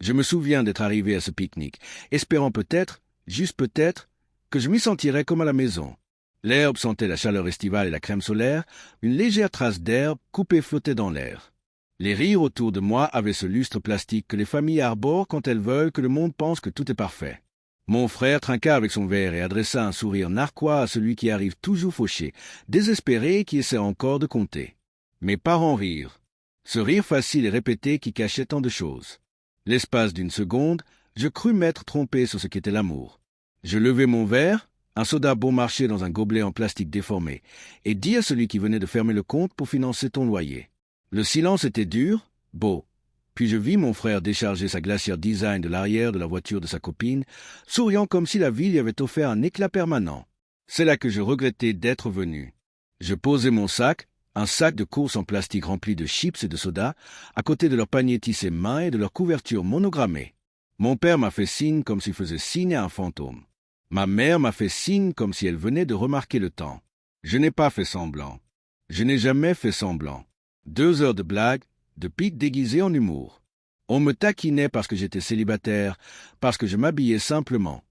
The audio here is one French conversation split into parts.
Je me souviens d'être arrivé à ce pique-nique, espérant peut-être, juste peut-être, que je m'y sentirais comme à la maison. L'herbe sentait la chaleur estivale et la crème solaire, une légère trace d'herbe coupée flottait dans l'air. Les rires autour de moi avaient ce lustre plastique que les familles arborent quand elles veulent que le monde pense que tout est parfait. Mon frère trinqua avec son verre et adressa un sourire narquois à celui qui arrive toujours fauché, désespéré et qui essaie encore de compter. Mes parents rirent. Ce rire facile et répété qui cachait tant de choses. L'espace d'une seconde, je crus m'être trompé sur ce qu'était l'amour. Je levai mon verre, un soda bon marché dans un gobelet en plastique déformé, et dis à celui qui venait de fermer le compte pour financer ton loyer. Le silence était dur, beau. Puis je vis mon frère décharger sa glacière design de l'arrière de la voiture de sa copine, souriant comme si la vie lui avait offert un éclat permanent. C'est là que je regrettais d'être venu. Je posai mon sac, un sac de course en plastique rempli de chips et de soda, à côté de leur panier tissé main et de leur couverture monogrammée. Mon père m'a fait signe comme s'il faisait signe à un fantôme. Ma mère m'a fait signe comme si elle venait de remarquer le temps. Je n'ai pas fait semblant. Je n'ai jamais fait semblant. 2 heures de blague, de pique déguisé en humour. On me taquinait parce que j'étais célibataire, parce que je m'habillais simplement,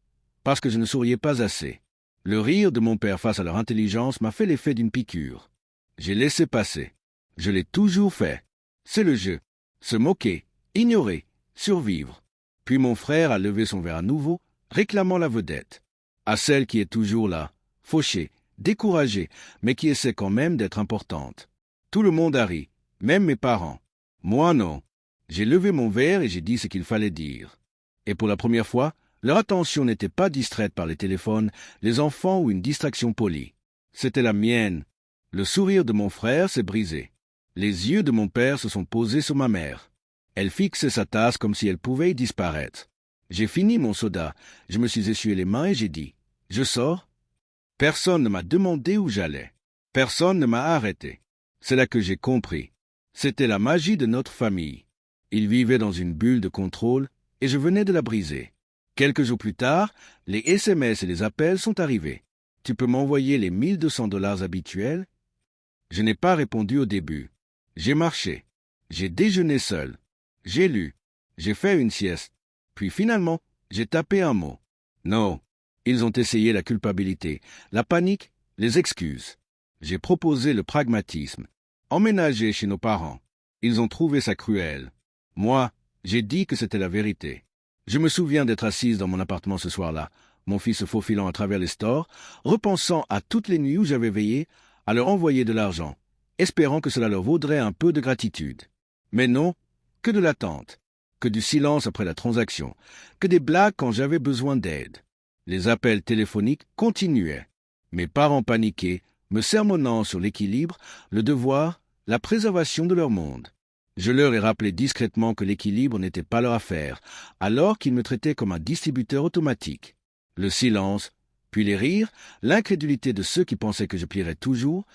parce que je ne souriais pas assez. Le rire de mon père face à leur intelligence m'a fait l'effet d'une piqûre. J'ai laissé passer. Je l'ai toujours fait. C'est le jeu. Se moquer, ignorer, survivre. Puis mon frère a levé son verre à nouveau, réclamant la vedette. À celle qui est toujours là, fauchée, découragée, mais qui essaie quand même d'être importante. Tout le monde a ri, même mes parents. Moi non. J'ai levé mon verre et j'ai dit ce qu'il fallait dire. Et pour la première fois, leur attention n'était pas distraite par les téléphones, les enfants ou une distraction polie. C'était la mienne. Le sourire de mon frère s'est brisé. Les yeux de mon père se sont posés sur ma mère. Elle fixait sa tasse comme si elle pouvait y disparaître. J'ai fini mon soda, je me suis essuyé les mains et j'ai dit « Je sors ?» Personne ne m'a demandé où j'allais. Personne ne m'a arrêté. C'est là que j'ai compris. C'était la magie de notre famille. Ils vivaient dans une bulle de contrôle et je venais de la briser. Quelques jours plus tard, les SMS et les appels sont arrivés. « Tu peux m'envoyer les $1 200 habituels ?» Je n'ai pas répondu au début. J'ai marché. J'ai déjeuné seul. J'ai lu. J'ai fait une sieste. Puis finalement, j'ai tapé un mot. Non. Ils ont essayé la culpabilité, la panique, les excuses. J'ai proposé le pragmatisme. Emménager chez nos parents. Ils ont trouvé ça cruel. Moi, j'ai dit que c'était la vérité. Je me souviens d'être assise dans mon appartement ce soir-là, mon fils se faufilant à travers les stores, repensant à toutes les nuits où j'avais veillé à leur envoyer de l'argent, espérant que cela leur vaudrait un peu de gratitude. Mais non, que de l'attente, que du silence après la transaction, que des blagues quand j'avais besoin d'aide. Les appels téléphoniques continuaient. Mes parents paniqués, me sermonnant sur l'équilibre, le devoir, la préservation de leur monde. Je leur ai rappelé discrètement que l'équilibre n'était pas leur affaire, alors qu'ils me traitaient comme un distributeur automatique. Le silence, puis les rires, l'incrédulité de ceux qui pensaient que je plierais toujours,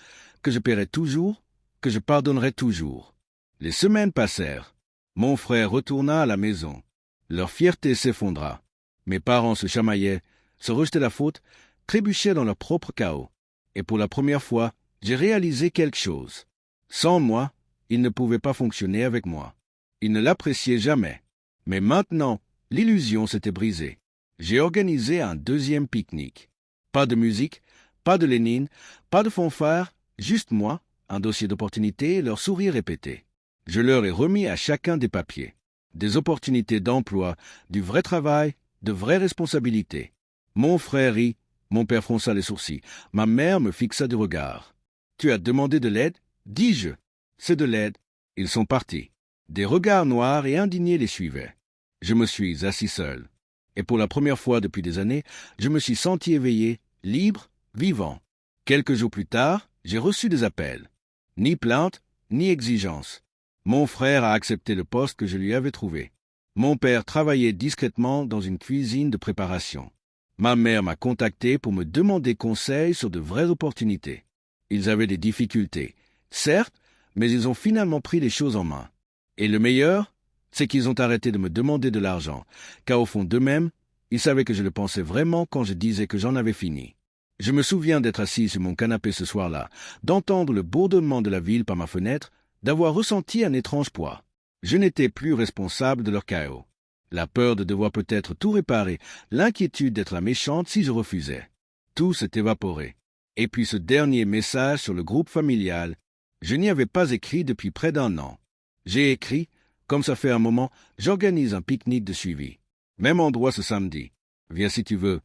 que je paierais toujours, que je pardonnerais toujours. Les semaines passèrent. Mon frère retourna à la maison. Leur fierté s'effondra. Mes parents se chamaillaient, se rejetaient la faute, trébuchaient dans leur propre chaos. Et pour la première fois, j'ai réalisé quelque chose. Sans moi, ils ne pouvaient pas fonctionner avec moi. Ils ne l'appréciaient jamais. Mais maintenant, l'illusion s'était brisée. J'ai organisé un 2e pique-nique. Pas de musique, pas de Lénine, pas de fanfare, juste moi, un dossier d'opportunités et leur sourire répété. Je leur ai remis à chacun des papiers. Des opportunités d'emploi, du vrai travail, de vraies responsabilités. Mon frère rit, mon père fronça les sourcils, ma mère me fixa du regard. « Tu as demandé de l'aide ?» dis-je. « C'est de l'aide. » Ils sont partis. Des regards noirs et indignés les suivaient. Je me suis assis seul. Et pour la première fois depuis des années, je me suis senti éveillé, libre, vivant. Quelques jours plus tard, j'ai reçu des appels. Ni plainte, ni exigence. Mon frère a accepté le poste que je lui avais trouvé. Mon père travaillait discrètement dans une cuisine de préparation. Ma mère m'a contacté pour me demander conseil sur de vraies opportunités. Ils avaient des difficultés, certes, mais ils ont finalement pris les choses en main. Et le meilleur, c'est qu'ils ont arrêté de me demander de l'argent, car au fond d'eux-mêmes, ils savaient que je le pensais vraiment quand je disais que j'en avais fini. Je me souviens d'être assis sur mon canapé ce soir-là, d'entendre le bourdonnement de la ville par ma fenêtre, d'avoir ressenti un étrange poids. Je n'étais plus responsable de leur chaos. La peur de devoir peut-être tout réparer, l'inquiétude d'être la méchante si je refusais. Tout s'est évaporé. Et puis ce dernier message sur le groupe familial, je n'y avais pas écrit depuis près d'1 an. J'ai écrit, comme ça fait un moment, j'organise un pique-nique de suivi. Même endroit ce samedi. Viens si tu veux.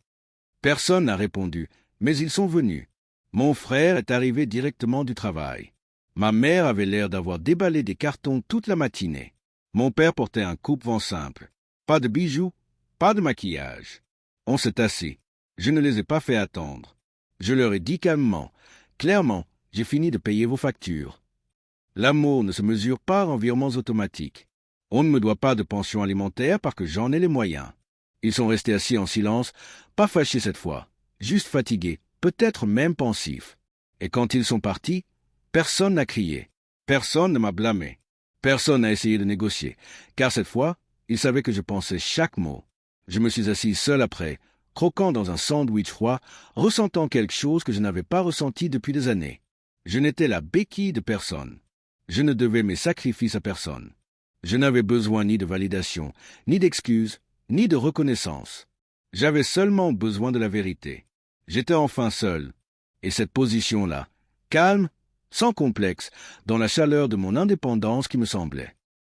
Personne n'a répondu, mais ils sont venus. Mon frère est arrivé directement du travail. Ma mère avait l'air d'avoir déballé des cartons toute la matinée. Mon père portait un coupe-vent simple. Pas de bijoux, pas de maquillage. On s'est assis. Je ne les ai pas fait attendre. Je leur ai dit calmement, clairement, j'ai fini de payer vos factures. L'amour ne se mesure pas en virements automatiques. On ne me doit pas de pension alimentaire parce que j'en ai les moyens. Ils sont restés assis en silence, pas fâchés cette fois, juste fatigués, peut-être même pensifs. Et quand ils sont partis, personne n'a crié, personne ne m'a blâmé, personne n'a essayé de négocier, car cette fois, ils savaient que je pensais chaque mot. Je me suis assis seul après, croquant dans un sandwich froid, ressentant quelque chose que je n'avais pas ressenti depuis des années. Je n'étais la béquille de personne. Je ne devais mes sacrifices à personne. Je n'avais besoin ni de validation, ni d'excuses, ni de reconnaissance. J'avais seulement besoin de la vérité. J'étais enfin seul. Et cette position-là, calme, sans complexe, dans la chaleur de mon indépendance qui me semblait.